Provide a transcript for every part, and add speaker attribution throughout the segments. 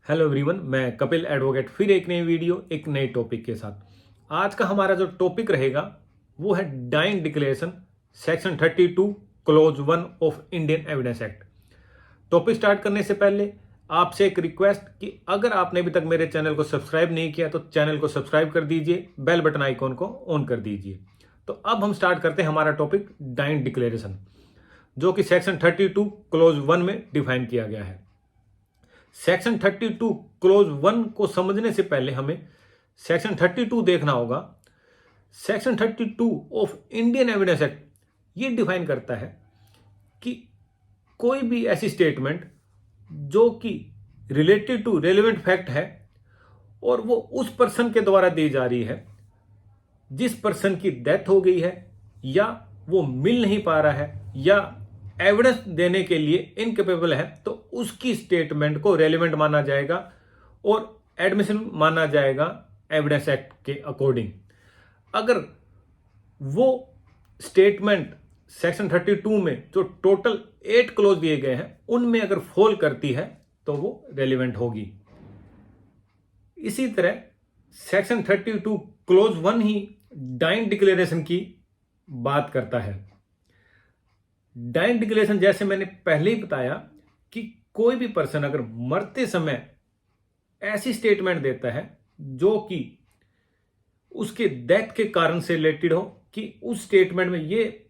Speaker 1: Hello everyone, मैं Kapil advocate फिर एक नई वीडियो एक नए टॉपिक के साथ। आज का हमारा जो टॉपिक रहेगा वो है dying declaration section 32 clause 1 of Indian evidence act. Topic start करने से पहले आपसे एक रिक्वेस्ट कि अगर आपने अभी तक मेरे चैनल को सब्सक्राइब नहीं किया तो चैनल को सब्सक्राइब कर दीजिए, बेल बटन आइकॉन को ऑन कर दीजिए। तो अब हम स्टार्ट करते हैं हमारा टॉपिक डाइंग डिक्लेरेशन, जो कि सेक्शन 32 क्लोज 1 में डिफाइन किया गया है। सेक्शन 32 क्लोज 1 को समझने से पहले हमें सेक्शन 32 देखना होगा। Section 32 of Indian evidence act ये डिफाइन करता है कि कोई भी ऐसी स्टेटमेंट जो कि रिलेटेड टू रेलेवेंट फैक्ट है और वो उस पर्सन के द्वारा दी जा रही है जिस पर्सन की डेथ हो गई है या वो मिल नहीं पा रहा है या एविडेंस देने के लिए इनकेपेबल है, तो उसकी स्टेटमेंट को रेलेवेंट माना जाएगा और एडमिशन माना जाएगा एविडेंस एक्ट के अकॉर्डिंग। अगर वो स्टेटमेंट सेक्शन 32 में जो टोटल 8 क्लोज दिए गए हैं उनमें अगर फॉल करती है तो वो रेलेवेंट होगी। इसी तरह सेक्शन 32 क्लोज 1 ही डाइंग डिक्लेरेशन की बात करता है। डाइंग डिक्लेरेशन जैसे मैंने पहले ही बताया कि कोई भी पर्सन अगर मरते समय ऐसी स्टेटमेंट देता है जो कि उसके डेथ के कारण से रिलेटेड हो, कि उस स्टेटमेंट में ये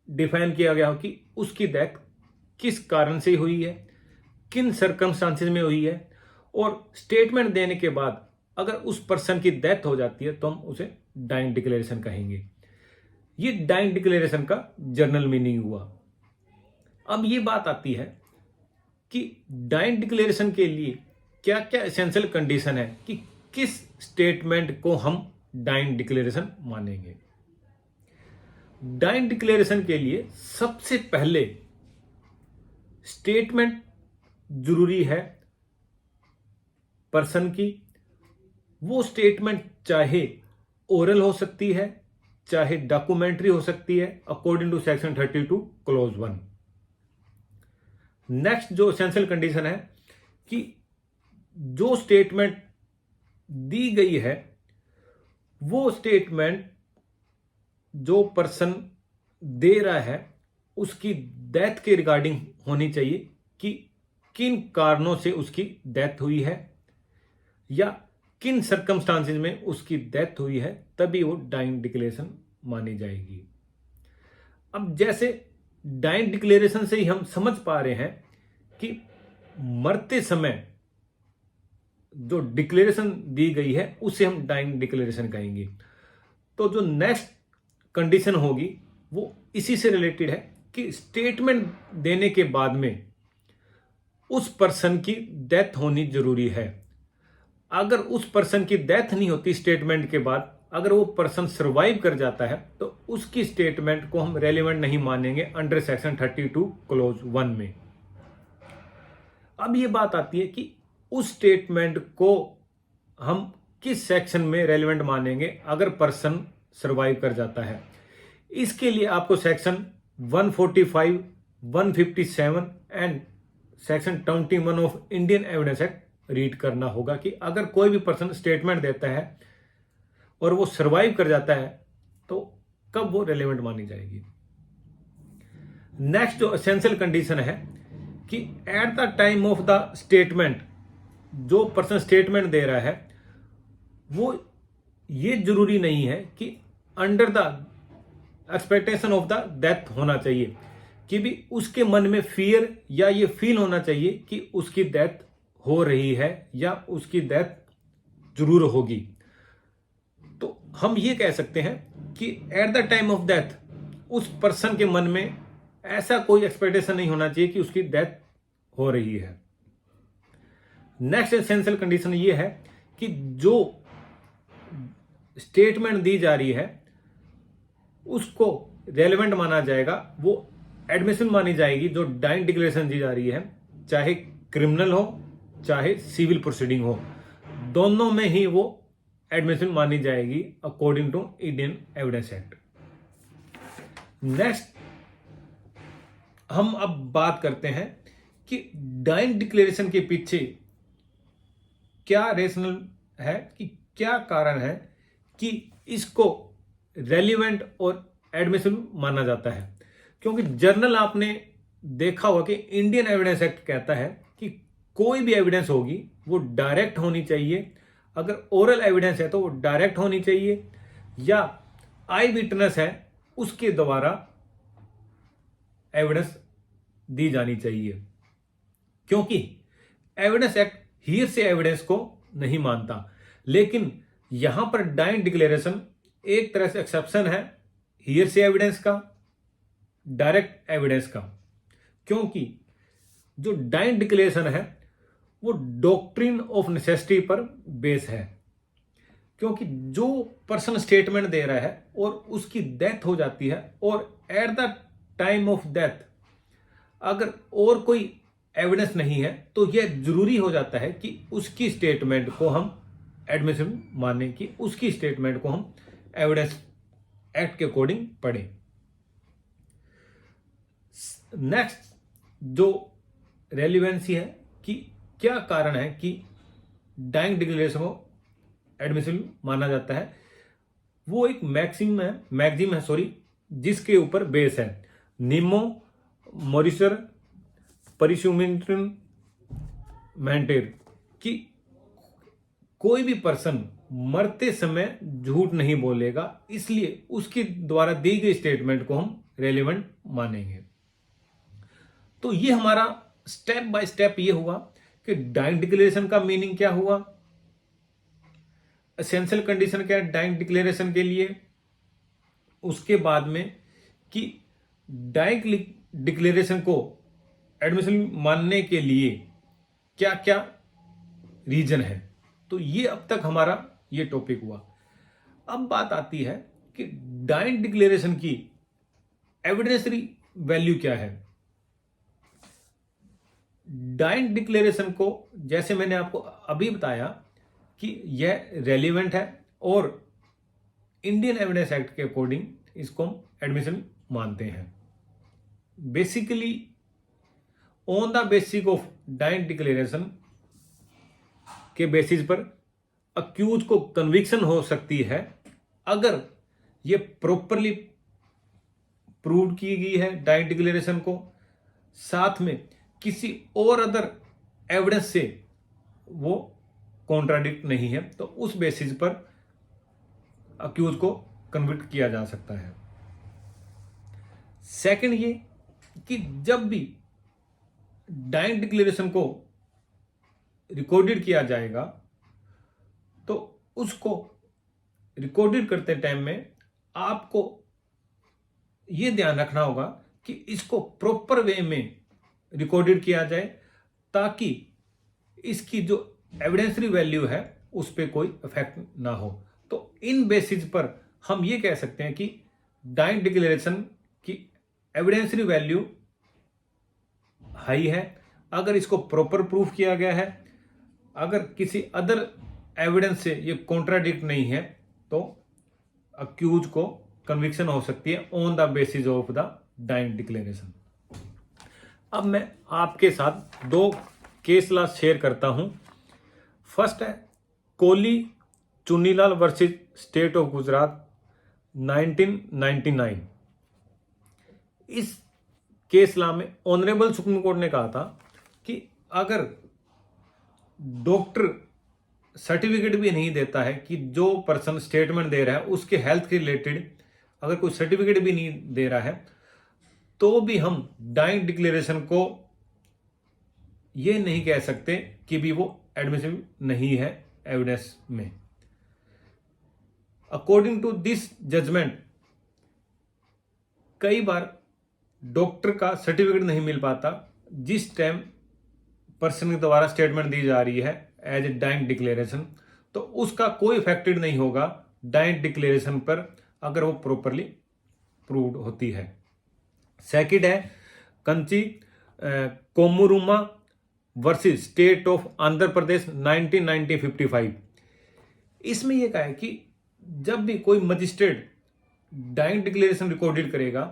Speaker 1: डिफाइन किया गया हो कि उसकी डेथ किस कारण से हुई है, किन सर्कमस्टांसेस में हुई है, और स्टेटमेंट देने के बाद अगर उस पर्सन की डेथ हो जाती है तो हम उसे डाइंग डिक्लेरेशन कहेंगे। ये डाइंग डिक्लेरेशन का जर्नल मीनिंग हुआ। अब ये बात आती है कि डाइंग डिक्लेरेशन के लिए क्या क्या एसेंशियल कंडीशन है कि किस स्टेटमेंट को हम डाइंग डिक्लेरेशन मानेंगे। डाइंग डिक्लेरेशन के लिए सबसे पहले स्टेटमेंट जरूरी है पर्सन की। वो स्टेटमेंट चाहे ओरल हो सकती है, चाहे डॉक्यूमेंट्री हो सकती है, according to section 32 clause 1। Next जो एसेंशियल कंडीशन है कि जो स्टेटमेंट दी गई है वो स्टेटमेंट जो पर्सन दे रहा है उसकी डेथ के रिगार्डिंग होनी चाहिए, कि किन कारणों से उसकी डेथ हुई है या किन सर्कमस्टांसेस में उसकी डेथ हुई है, तभी वो डाइंग डिक्लेरेशन मानी जाएगी। अब जैसे डाइंग डिक्लेरेशन से ही हम समझ पा रहे हैं कि मरते समय जो डिक्लेरेशन दी गई है उसे हम डाइंग डिक्लेरेशन कहेंगे। तो जो नेक्स्ट कंडीशन होगी वो इसी से रिलेटेड है कि स्टेटमेंट देने के बाद में उस पर्सन की डेथ होनी जरूरी है। अगर उस पर्सन की डेथ नहीं होती स्टेटमेंट के बाद, अगर वो पर्सन सर्वाइव कर जाता है तो उसकी स्टेटमेंट को हम रेलेवेंट नहीं मानेंगे अंडर सेक्शन 32 क्लोज 1 में। अब ये बात आती है कि उस स्टेटमेंट को हम किस सेक्शन में रेलेवेंट मानेंगे अगर पर्सन सर्वाइव कर जाता है। इसके लिए आपको section 145, 157 and section 21 of Indian evidence act read करना होगा कि अगर कोई भी पर्सन स्टेटमेंट देता है और वो सर्वाइव कर जाता है तो कब वो रेलेवेंट मानी जाएगी। नेक्स्ट जो एसेंशियल कंडीशन है कि at the time of the statement, जो पर्सन स्टेटमेंट दे रहा है वो ये जरूरी नहीं है कि under the expectation of the death होना चाहिए, कि भी उसके मन में फियर या ये फील होना चाहिए कि उसकी डेथ हो रही है या उसकी डेथ जरूर होगी। तो हम ये कह सकते हैं कि at the time of death उस पर्सन के मन में ऐसा कोई एक्सपेक्टेशन नहीं होना चाहिए कि उसकी डेथ हो रही है। नेक्स्ट एसेंशियल कंडीशन ये है कि जो स्टेटमेंट दी जा रही है उसको रेलेवेंट माना जाएगा, वो एडमिशन मानी जाएगी जो डाइंग डिक्लेरेशन दी जा रही है, चाहे क्रिमिनल हो चाहे सिविल प्रोसीडिंग हो, दोनों में ही वो एडमिशन मानी जाएगी according to Indian evidence act. Next हम अब बात करते हैं कि डाइंग डिक्लेरेशन के पीछे क्या रेशनल है, कि क्या कारण है कि इसको रेलिवेंट और एडमिसिबल माना जाता है। क्योंकि जर्नल आपने देखा होगा कि इंडियन एविडेंस एक्ट कहता है कि कोई भी एविडेंस होगी वो डायरेक्ट होनी चाहिए। अगर ओरल एविडेंस है तो वो डायरेक्ट होनी चाहिए, या आई विटनेस है उसके द्वारा एविडेंस दी जानी चाहिए। क्योंकि एविडेंस एक्ट हियर से एविडेंस को नहीं मानता, लेकिन यहां पर डाइंग डिक्लेरेशन एक तरह से एक्सेप्शन है हियर से एविडेंस का, डायरेक्ट एविडेंस का। क्योंकि जो डाइंग डिक्लेरेशन है वो डॉक्ट्रिन ऑफ नेसेसिटी पर बेस है। क्योंकि जो पर्सन स्टेटमेंट दे रहा है और उसकी डेथ हो जाती है, और eight the time of death अगर और कोई एविडेंस नहीं है, तो यह जरूरी हो जाता है कि उसकी स्टेटमेंट को हम एडमिसिबल माने, कि उसकी स्टेटमेंट को हम एविडेंस एक्ट के अकॉर्डिंग पढ़ें। नेक्स्ट जो रेलिवेंसी है कि क्या कारण है कि डाइंग डिक्लेरेशन को एडमिसिबल माना जाता है, वो एक मैक्सिम है जिसके ऊपर बेस है निमो मॉरिसर परिसुमिंट्रन मेंटेर, कि कोई भी पर्सन मरते समय झूठ नहीं बोलेगा, इसलिए उसके द्वारा दी गई स्टेटमेंट को हम रेलिवेंट मानेंगे। तो ये हमारा स्टेप बाय स्टेप ये हुआ कि डाइंग डिक्लेरेशन का मीनिंग क्या हुआ, एसेंशियल कंडीशन क्या है डाइंग डिक्लेरेशन के लिए, उसके बाद में कि डाइंग डिक्लेरेशन को एडमिशन मानने के लिए क्या क्या रीजन है। तो ये अब तक हमारा ये टॉपिक हुआ। अब बात आती है कि डाइंग डिक्लेरेशन की एविडेंसरी वैल्यू क्या है। डाइंग डिक्लेरेशन को जैसे मैंने आपको अभी बताया कि यह रेलिवेंट है और इंडियन एविडेंस एक्ट के अकॉर्डिंग इसको हम एडमिशन मानते हैं। Basically on the basis of dying declaration के बेसिस पर अक्यूज को कन्विक्शन हो सकती है अगर ये प्रॉपरली प्रूव की गई है डाइंग डिक्लेरेशन को, साथ में किसी और अदर एविडेंस से वो कॉन्ट्राडिक्ट नहीं है, तो उस बेसिस पर अक्यूज को कन्विक्ट किया जा सकता है। सेकंड ये कि जब भी डाइंग डिक्लेरेशन को रिकॉर्डेड किया जाएगा तो उसको रिकॉर्डेड करते टाइम में आपको यह ध्यान रखना होगा कि इसको प्रॉपर वे में रिकॉर्डेड किया जाए, ताकि इसकी जो एविडेंसरी वैल्यू है उस पर कोई इफेक्ट ना हो। तो इन बेसिस पर हम ये कह सकते हैं कि डाइंग डिक्लेरेशन की एविडेंसरी वैल्यू हाई है अगर इसको प्रॉपर प्रूफ किया गया है। अगर किसी अदर एविडेंस से ये कॉन्ट्राडिक्ट नहीं है तो अक्यूज को कन्विक्शन हो सकती है on the basis of the dying declaration. अब मैं आपके साथ दो केस लॉ शेयर करता हूं। फर्स्ट है Koli Chunnilal versus state of Gujarat 1999। इस केस लॉ में ऑनरेबल सुप्रीम कोर्ट ने कहा था कि अगर डॉक्टर सर्टिफिकेट भी नहीं देता है कि जो पर्सन स्टेटमेंट दे रहा है उसके हेल्थ के रिलेटेड अगर कोई सर्टिफिकेट भी नहीं दे रहा है, तो भी हम डाइंग डिक्लेरेशन को ये नहीं कह सकते कि भी वो एडमिसिबल नहीं है एविडेंस में। अकॉर्डिंग टू दिस जजमेंट कई बार डॉक्टर का सर्टिफिकेट नहीं मिल पाता जिस टाइम पर्सन के द्वारा स्टेटमेंट दी जा रही है एज ए डाइंग डिक्लेरेशन, तो उसका कोई इफेक्टेड नहीं होगा डाइंग डिक्लेरेशन पर अगर वो प्रॉपरली प्रूव्ड होती है। सेकंड है Kanchi Komuruma versus state of Andhra Pradesh 1955। इसमें यह कहा है कि जब भी कोई मजिस्ट्रेट डाइंग डिक्लेरेशन रिकॉर्डेड करेगा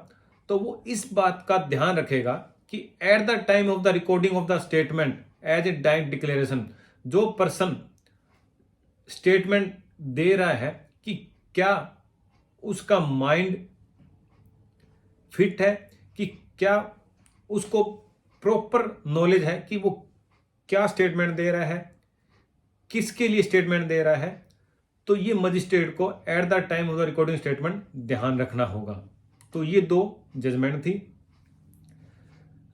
Speaker 1: तो वो इस बात का ध्यान रखेगा कि at the time of the recording of the statement as a dying declaration जो पर्सन स्टेटमेंट दे रहा है कि क्या उसका माइंड फिट है, कि क्या उसको प्रॉपर नॉलेज है कि वो क्या स्टेटमेंट दे रहा है, किसके लिए स्टेटमेंट दे रहा है। तो ये मजिस्ट्रेट को eight the time of the recording statement ध्यान रखना होगा। तो ये दो जजमेंट थी।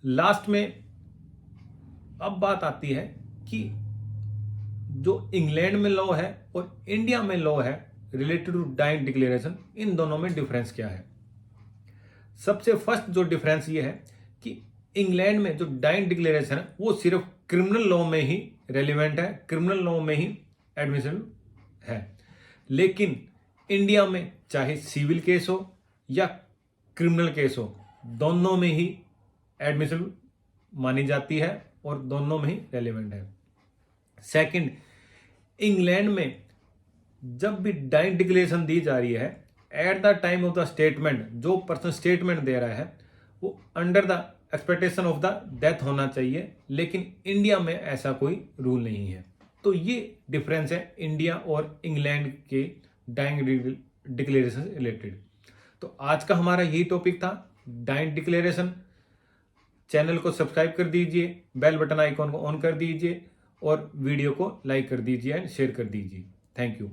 Speaker 1: लास्ट में अब बात आती है कि जो इंग्लैंड में लॉ है और इंडिया में लॉ है रिलेटेड टू डाइंग डिक्लेरेशन, इन दोनों में डिफरेंस क्या है। सबसे फर्स्ट जो डिफरेंस ये है कि इंग्लैंड में जो डाइंग डिक्लेरेशन है वो सिर्फ क्रिमिनल लॉ में ही रेलिवेंट है, क्रिमिनल लॉ में ही एडमिसिबल है। लेकिन इंडिया में चाहे सिविल केस हो या क्रिमिनल केस हो, दोनों में ही एडमिसिबल मानी जाती है और दोनों में ही रेलिवेंट है। सेकंड, इंग्लैंड में जब भी डाइंग डिक्लेरेशन दी जा रही है, eight the time of the statement जो पर्सन स्टेटमेंट दे रहा है वो under the expectation of the death होना चाहिए। लेकिन इंडिया में ऐसा कोई रूल नहीं है। तो ये डिफरेंस है इंडिया और इंग्लैंड के डाइंग डिक्लेरेशन से रिलेटेड। तो आज का हमारा यही टॉपिक था, डाइंग डिक्लेरेशन। चैनल को सब्सक्राइब कर दीजिए, बेल बटन आइकॉन को ऑन कर दीजिए और वीडियो को लाइक कर दीजिए एंड शेयर कर दीजिए। Thank you.